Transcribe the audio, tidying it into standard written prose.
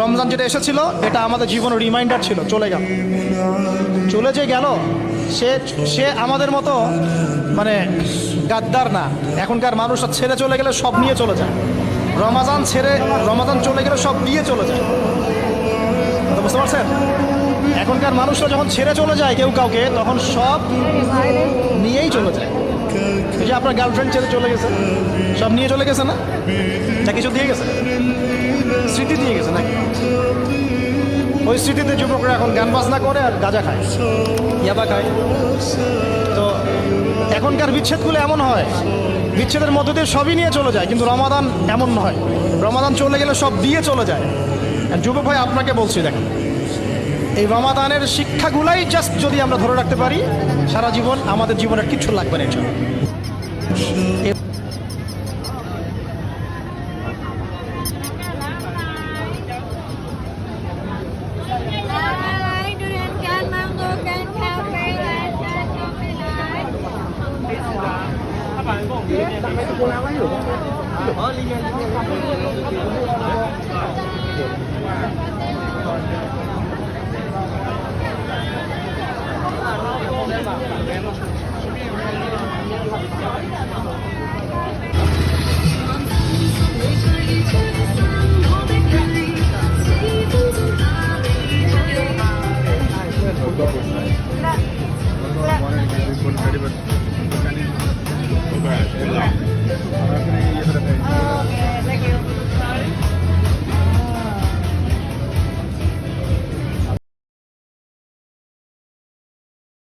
রমজান যেটা এসেছিল এটা আমাদের জীবনের রিমাইন্ডার ছিল, চলে গেল, চলে যে গেল সে সে আমাদের মতো মানে গাদ্দার না। এখনকার মানুষরা ছেড়ে চলে গেলে সব নিয়ে চলে যায়। রমাজান চলে গেলে সব দিয়ে চলে যায়। কথা বুঝতে পারছেন? এখনকার মানুষরা যখন ছেড়ে চলে যায় কেউ কাউকে, তখন সব নিয়েই চলে যায়। এই যে আপনার গার্লফ্রেন্ড ছেড়ে চলে গেছে, সব নিয়ে চলে গেছে না? যা কিছু দিয়ে গেছে, স্মৃতি দিয়ে গেছে নাকি? ওই স্মৃতিতে যুবকরা এখন গান বাজনা করে আর গাঁজা খায়, ইয়াবা খায়। তো এখনকার বিচ্ছেদগুলো এমন হয়, বিচ্ছেদের মধ্য দিয়ে সবই নিয়ে চলে যায়, কিন্তু রমাদান এমন নয়। রমাদান চলে গেলে সব দিয়ে চলে যায়। আর যুবক ভাই আপনাকে বলছি, দেখেন এই রমাদানের শিক্ষাগুলাই জাস্ট যদি আমরা ধরে রাখতে পারি, সারা জীবন আমাদের জীবনের কিছু লাগবে না।